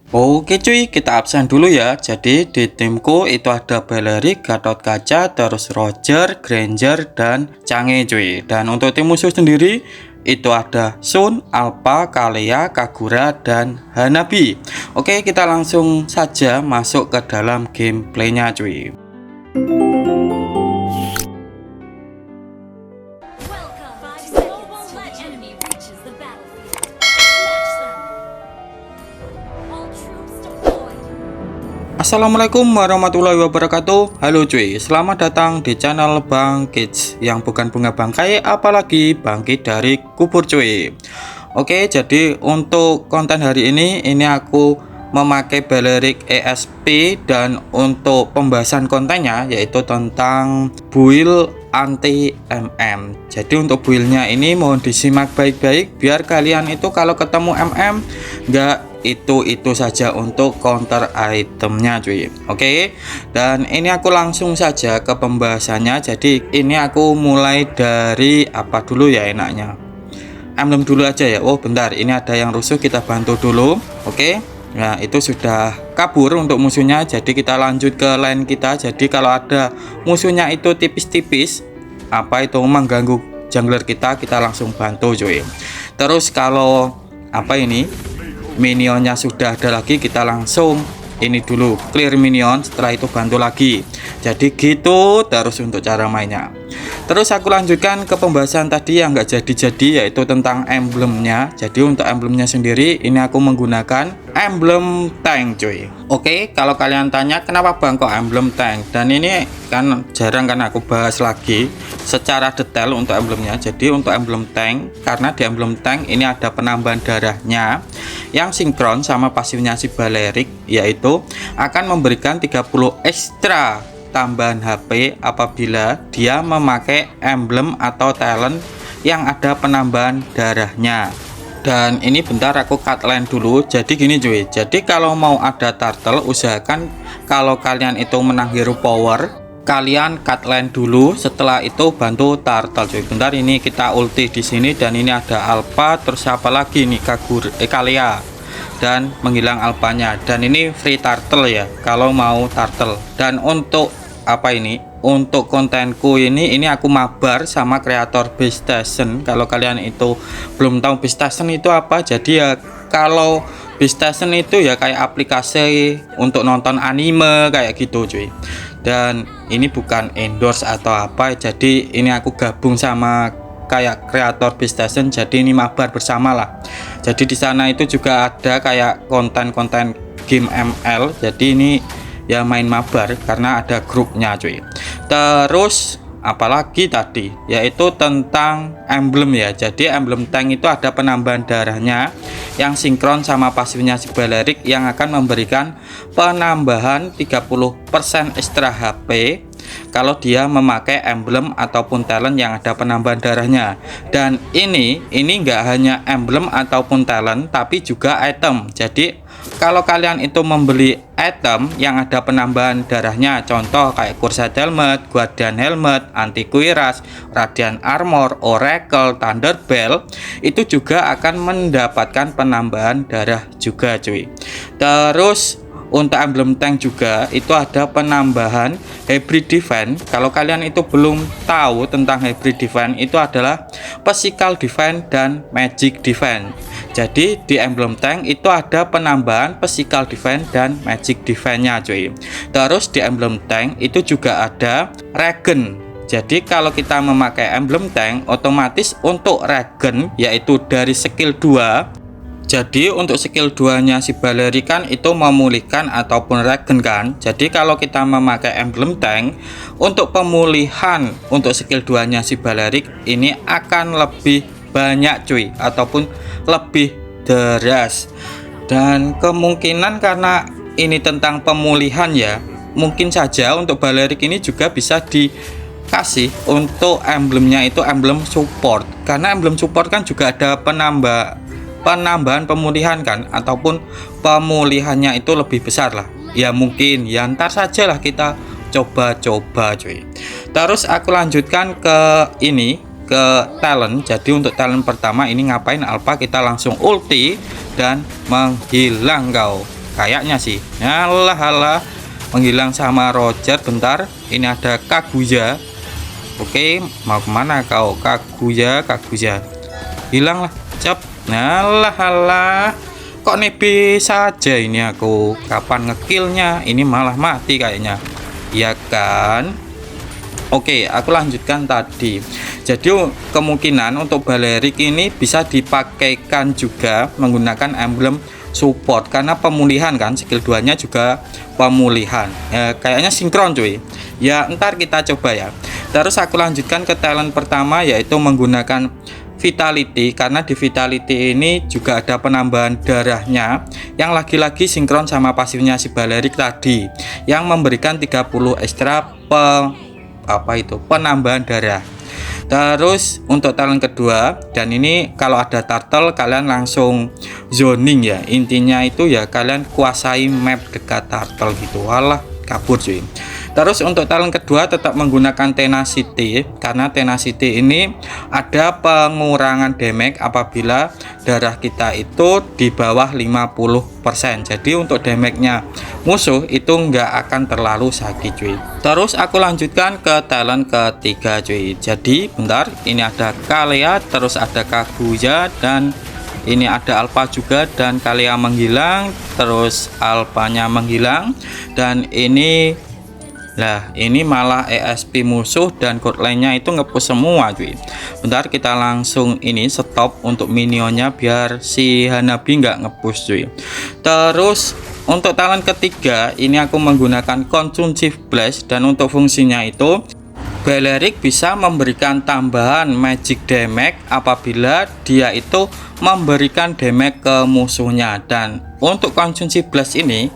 Oke cuy, kita absen dulu ya. Jadi di timku itu ada Balerik, Gatot Kaca, terus Roger, Granger, dan Change cuy. Dan untuk tim musuh sendiri itu ada Sun, Alpha, Kalea, Kagura, dan Hanabi. Oke, kita langsung saja masuk ke dalam gameplaynya cuy. Assalamualaikum warahmatullahi wabarakatuh. Halo cuy, selamat datang di channel Bang Kids yang bukan bunga bangkai apalagi bangkit dari kubur cuy. Oke, jadi untuk konten hari ini aku memakai Balerik ESP dan untuk pembahasan kontennya yaitu tentang build anti MM. Jadi untuk buildnya ini mohon disimak baik-baik biar kalian itu kalau ketemu MM enggak itu saja untuk counter itemnya cuy. Oke, dan ini aku langsung saja ke pembahasannya. Jadi ini aku mulai dari apa dulu ya enaknya, emblem dulu aja ya. Oh bentar, ini ada yang rusuh, kita bantu dulu. Oke, nah itu sudah kabur untuk musuhnya, jadi kita lanjut ke lane kita. Jadi kalau ada musuhnya itu tipis-tipis apa itu mengganggu jungler kita langsung bantu cuy. Terus kalau apa ini minionnya sudah ada lagi, kita langsung ini dulu clear minion, setelah itu bantu lagi. Jadi gitu terus untuk cara mainnya. Terus aku lanjutkan ke pembahasan tadi yang nggak jadi-jadi yaitu tentang emblemnya. Jadi untuk emblemnya sendiri ini aku menggunakan emblem tank cuy. Oke, kalau kalian tanya kenapa bang kok emblem tank, dan ini kan jarang kan aku bahas lagi secara detail untuk emblemnya. Jadi untuk emblem tank, karena di emblem tank ini ada penambahan darahnya yang sinkron sama pasifnya si Balerik, yaitu akan memberikan 30 ekstra tambahan HP apabila dia memakai emblem atau talent yang ada penambahan darahnya. Dan ini bentar aku cut line dulu. Jadi gini cuy, jadi kalau mau ada turtle usahakan kalau kalian itu menang hero power kalian cut line dulu, setelah itu bantu turtle cuy. Bentar, ini kita ulti di sini dan ini ada alpha, terus apa lagi nih Kalea dan menghilang alpanya, dan ini free turtle ya kalau mau turtle. Dan untuk apa ini, untuk kontenku ini aku mabar sama kreator Beast Station. Kalau kalian itu belum tahu Beast Station itu apa, jadi ya kalau Beast Station itu ya kayak aplikasi untuk nonton anime kayak gitu cuy. Dan ini bukan endorse atau apa, jadi ini aku gabung sama kayak kreator Beast Station, jadi ini mabar bersama lah. Jadi di sana itu juga ada kayak konten-konten game ML, jadi ini ya main mabar karena ada grupnya cuy. Terus apalagi tadi yaitu tentang emblem ya. Jadi emblem tank itu ada penambahan darahnya yang sinkron sama pasifnya si Balerik yang akan memberikan penambahan 30% ekstra HP kalau dia memakai emblem ataupun talent yang ada penambahan darahnya. Dan ini enggak hanya emblem ataupun talent tapi juga item. Jadi kalau kalian itu membeli item yang ada penambahan darahnya, contoh kayak Cursed Helmet, Guardian Helmet, Anti-Cuirass, Radiant Armor, Oracle, Thunderbell, itu juga akan mendapatkan penambahan darah juga cuy. Terus untuk emblem tank juga itu ada penambahan hybrid defense. Kalau kalian itu belum tahu tentang hybrid defense, itu adalah physical defense dan magic defense. Jadi di emblem tank itu ada penambahan physical defense dan magic defense-nya cuy. Terus di emblem tank itu juga ada regen. Jadi kalau kita memakai emblem tank, otomatis untuk regen yaitu dari skill 2. Jadi untuk skill 2-nya si Balerik kan itu memulihkan ataupun regen kan. Jadi kalau kita memakai emblem tank, untuk pemulihan untuk skill 2-nya si Balerik ini akan lebih banyak cuy, ataupun lebih deras. Dan kemungkinan karena ini tentang pemulihan ya, mungkin saja untuk Balerik ini juga bisa dikasih untuk emblemnya itu emblem support. Karena emblem support kan juga ada penambahan pemulihan kan, ataupun pemulihannya itu lebih besar lah ya. Mungkin ya ntar sajalah kita coba-coba cuy. Terus aku lanjutkan ke ini, ke talent. Jadi untuk talent pertama ini ngapain alpha, kita langsung ulti dan menghilang kau. kayaknya sih. Alah, menghilang sama Roger. Bentar, ini ada Kaguya. Oke, mau kemana kau Kaguya? Hilang lah, cep. Alah, kok nebe saja ini aku. Kapan ngekillnya? Ini malah mati kayaknya, ya kan? Oke, aku lanjutkan tadi. Jadi kemungkinan untuk Balerik ini bisa dipakaikan juga menggunakan emblem support karena pemulihan kan, skill 2 nya juga pemulihan. Kayaknya sinkron cuy. Ya ntar kita coba ya. Terus aku lanjutkan ke talent pertama, yaitu menggunakan Vitality, karena di Vitality ini juga ada penambahan darahnya yang lagi-lagi sinkron sama pasifnya si Balerik tadi, yang memberikan 30 ekstra penambahan darah. Terus untuk talent kedua, dan ini kalau ada turtle kalian langsung zoning ya, intinya itu ya kalian kuasai map dekat turtle gitu. Walah, kabur cuy. Terus untuk talent kedua tetap menggunakan Tenacity, karena Tenacity ini ada pengurangan damage apabila darah kita itu di bawah 50%. Jadi untuk damage-nya musuh itu nggak akan terlalu sakit cuy. Terus aku lanjutkan ke talent ketiga cuy. Jadi bentar, ini ada Kalea, terus ada Kaguya, dan ini ada Alpha juga, dan Kalea menghilang, terus Alphanya menghilang, dan ini malah ESP musuh dan code lainnya itu ngepush semua cuy. Bentar, kita langsung ini stop untuk minionnya biar si Hanabi nggak ngepush cuy. Terus untuk talent ketiga ini aku menggunakan Consumptive Blast, dan untuk fungsinya itu Balerik bisa memberikan tambahan magic damage apabila dia itu memberikan damage ke musuhnya. Dan untuk konsumsi blast ini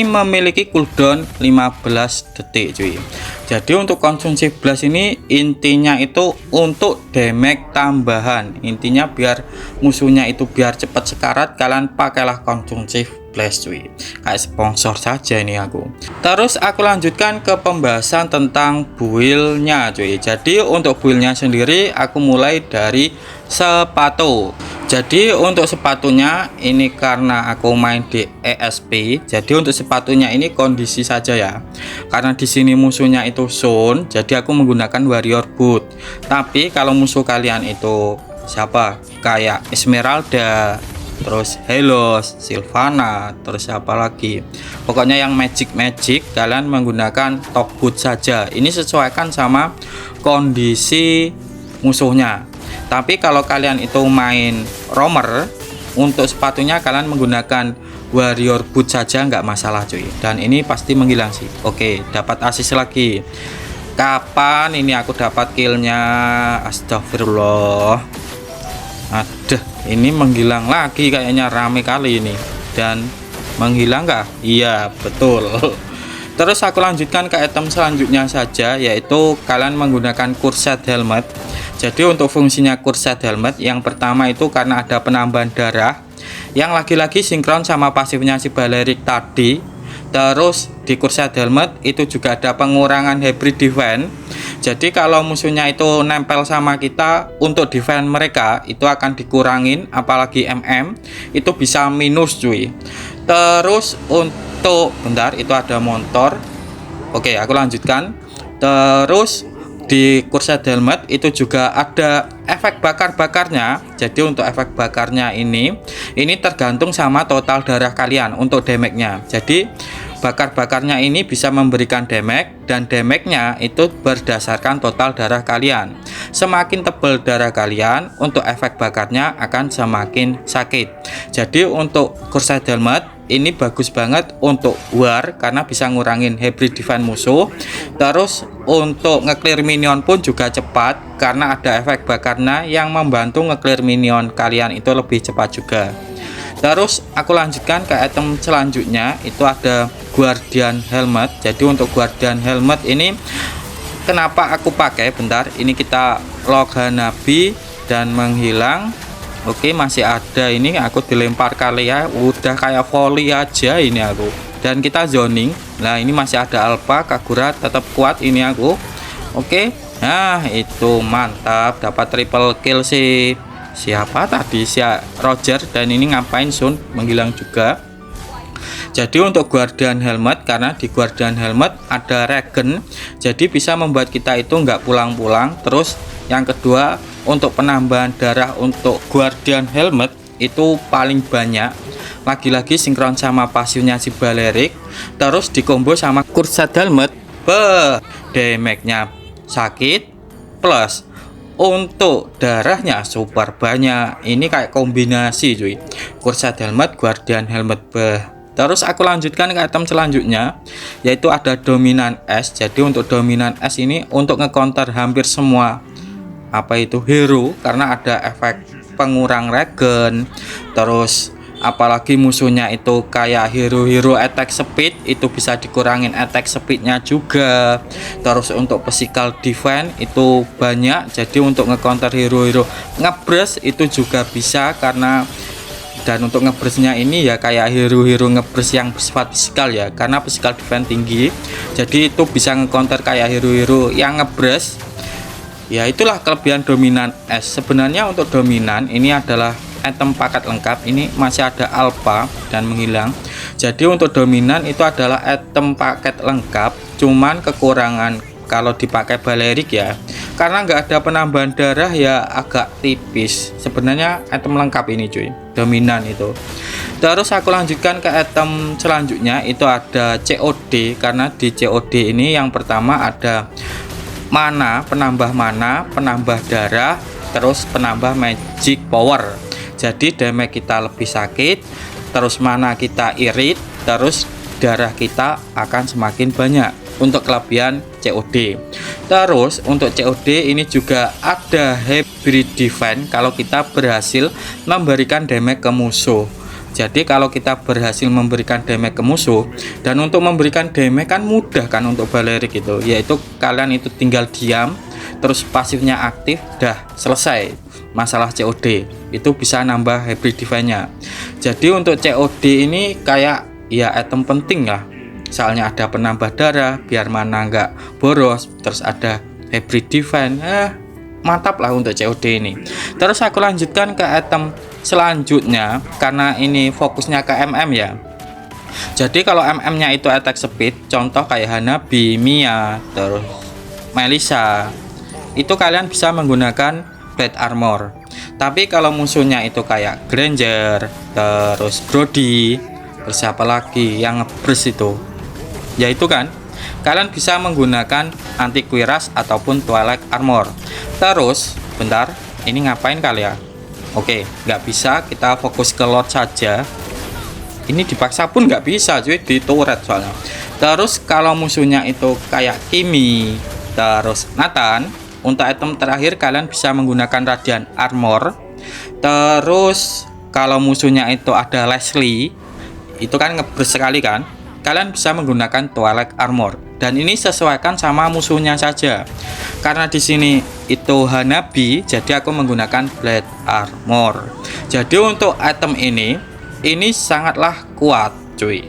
memiliki cooldown 15 detik cuy. Jadi untuk konsumsi blast ini intinya itu untuk damage tambahan, intinya biar musuhnya itu biar cepat sekarat, kalian pakailah konsumsi blast cuy, kayak sponsor saja ini aku. Terus aku lanjutkan ke pembahasan tentang build-nya cuy. Jadi untuk build-nya sendiri aku mulai dari sepatu. Jadi untuk sepatunya ini karena aku main di ESP, jadi untuk sepatunya ini kondisi saja ya. Karena di sini musuhnya itu zone, jadi aku menggunakan warrior boot. Tapi kalau musuh kalian itu siapa? Kayak Esmeralda, terus Helos, Sylvana, terus siapa lagi? Pokoknya yang magic kalian menggunakan top boot saja. Ini sesuaikan sama kondisi musuhnya. Tapi kalau kalian itu main roamer, untuk sepatunya kalian menggunakan warrior boot saja nggak masalah cuy. Dan ini pasti menghilang sih. Oke, dapat assist lagi. Kapan ini aku dapat killnya? Astagfirullah. Aduh, ini menghilang lagi, kayaknya rame kali ini. Dan menghilang nggak? Iya, betul. Terus aku lanjutkan ke item selanjutnya saja, yaitu kalian menggunakan Cursed Helmet. Jadi untuk fungsinya Cursed Helmet, yang pertama itu karena ada penambahan darah yang lagi-lagi sinkron sama pasifnya si Balerik tadi. Terus di Cursed Helmet itu juga ada pengurangan hybrid defense. Jadi kalau musuhnya itu nempel sama kita, untuk defense mereka itu akan dikurangin, apalagi MM itu bisa minus cuy. Terus untuk bentar, itu ada motor. Oke, aku lanjutkan. Terus di Cursed Helmet itu juga ada efek bakar-bakarnya. Jadi untuk efek bakarnya ini tergantung sama total darah kalian untuk damage-nya. Jadi bakar-bakarnya ini bisa memberikan damage, dan damage-nya itu berdasarkan total darah kalian. Semakin tebal darah kalian, untuk efek bakarnya akan semakin sakit. Jadi untuk Cursed Helmet ini bagus banget untuk war karena bisa ngurangin hybrid defense musuh. Terus untuk nge-clear minion pun juga cepat karena ada efek bakarnya yang membantu nge-clear minion kalian itu lebih cepat juga. Terus aku lanjutkan ke item selanjutnya, itu ada Guardian Helmet. Jadi untuk Guardian Helmet ini kenapa aku pakai? Bentar, ini kita log Hanabi dan menghilang. Oke, masih ada, ini aku dilempar kali ya, udah kayak volley aja ini aku. Dan kita zoning. Nah, ini masih ada Alpha, Kagura tetap kuat ini aku. Oke. Nah, itu mantap, dapat triple kill sih. Siapa tadi? Si Roger, dan ini ngapain Sun menghilang juga. Jadi untuk Guardian Helmet, karena di Guardian Helmet ada regen, jadi bisa membuat kita itu nggak pulang-pulang. Terus yang kedua, untuk penambahan darah untuk Guardian Helmet itu paling banyak. Lagi-lagi sinkron sama pasiunnya si Balerik, terus dikombo sama Kursat Helmet, damage-nya sakit plus untuk darahnya super banyak. Ini kayak kombinasi cuy, Kursat Helmet, Guardian Helmet. Terus aku lanjutkan ke item selanjutnya, yaitu ada Dominan S. Jadi untuk Dominan S ini untuk ngecounter hampir semua hero, karena ada efek pengurang regen. Terus apalagi musuhnya itu kayak hero attack speed, itu bisa dikurangin attack speednya juga. Terus untuk physical defense itu banyak, jadi untuk ngecounter hero ngebres itu juga bisa, karena dan untuk ngebresnya ini ya kayak hero ngebres yang bersifat fisikal ya, karena physical defense tinggi, jadi itu bisa ngecounter kayak hero yang ngebres. Ya itulah kelebihan Dominan S. Sebenarnya untuk Dominan ini adalah item paket lengkap, ini masih ada alpha dan menghilang. Jadi untuk Dominan itu adalah item paket lengkap, cuman kekurangan kalau dipakai Balerik ya, karena nggak ada penambahan darah ya agak tipis. Sebenarnya item lengkap ini cuy, Dominan itu. Terus aku lanjutkan ke item selanjutnya, itu ada COD. Karena di COD ini yang pertama ada penambah mana, penambah darah, terus penambah magic power. Jadi damage kita lebih sakit, terus mana kita irit, terus darah kita akan semakin banyak untuk kelebihan COD. Terus untuk COD ini juga ada hybrid defense kalau kita berhasil memberikan damage ke musuh. Jadi kalau kita berhasil memberikan damage ke musuh, dan untuk memberikan damage kan mudah kan untuk Balerik itu, yaitu kalian itu tinggal diam, terus pasifnya aktif, dah selesai masalah COD. Itu bisa nambah hybrid defense-nya. Jadi untuk COD ini kayak ya item penting lah, soalnya ada penambah darah biar mana nggak boros, terus ada hybrid defense, mantap lah untuk COD ini. Terus aku lanjutkan ke item selanjutnya, karena ini fokusnya ke MM ya. Jadi kalau MM nya itu attack speed, contoh kayak Hanabi, Mia, terus Melissa, itu kalian bisa menggunakan plate armor. Tapi kalau musuhnya itu kayak Granger, terus Brody, terus siapa lagi yang ngebres itu, yaitu kan kalian bisa menggunakan anti kuiras ataupun Twilight armor. Terus bentar, ini ngapain kali ya? Oke, nggak bisa, kita fokus ke Lord saja. Ini dipaksa pun nggak bisa cuy, di turret soalnya. Terus kalau musuhnya itu kayak Kimi, terus Nathan, untuk item terakhir kalian bisa menggunakan Radiant armor. Terus kalau musuhnya itu ada Leslie, itu kan ngebres sekali kan, kalian bisa menggunakan Twilight armor. Dan ini sesuaikan sama musuhnya saja. Karena di sini itu Hanabi, jadi aku menggunakan Blade armor. Jadi untuk item ini sangatlah kuat cuy.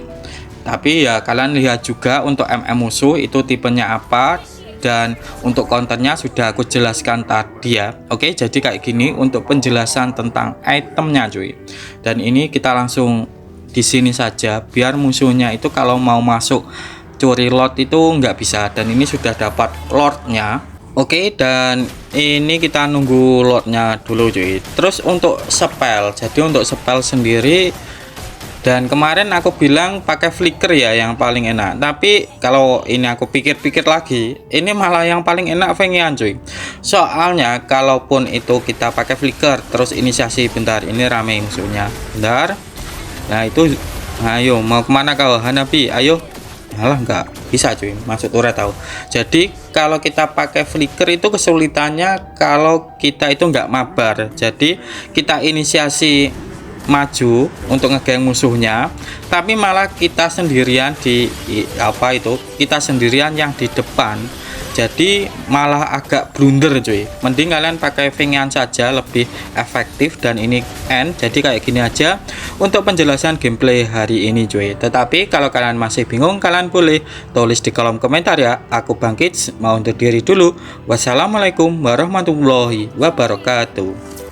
Tapi ya kalian lihat juga untuk MM musuh itu tipenya apa, dan untuk counternya sudah aku jelaskan tadi ya. Oke, jadi kayak gini untuk penjelasan tentang itemnya cuy. Dan ini kita langsung di sini saja, biar musuhnya itu kalau mau masuk curi Lord itu nggak bisa. Dan ini sudah dapat Lordnya. Oke, dan ini kita nunggu Lordnya dulu cuy. Terus untuk spell, jadi untuk spell sendiri, dan kemarin aku bilang pakai flicker ya yang paling enak, tapi kalau ini aku pikir-pikir lagi, ini malah yang paling enak Fengian cuy. Soalnya kalaupun itu kita pakai flicker, terus inisiasi, bentar ini rame musuhnya, bentar. Nah itu, ayo mau kemana kau Hanabi, ayo. Malah nggak bisa cuy, masuk turret tahu. Jadi kalau kita pakai flicker itu kesulitannya kalau kita itu nggak mabar. Jadi kita inisiasi maju untuk ngegeng musuhnya, tapi malah kita sendirian kita sendirian yang di depan. Jadi malah agak blunder cuy. Mending kalian pakai Fengian saja, lebih efektif. Dan ini end, jadi kayak gini aja untuk penjelasan gameplay hari ini cuy. Tetapi kalau kalian masih bingung, kalian boleh tulis di kolom komentar ya. Aku Bangkit mau undur diri dulu. Wassalamualaikum warahmatullahi wabarakatuh.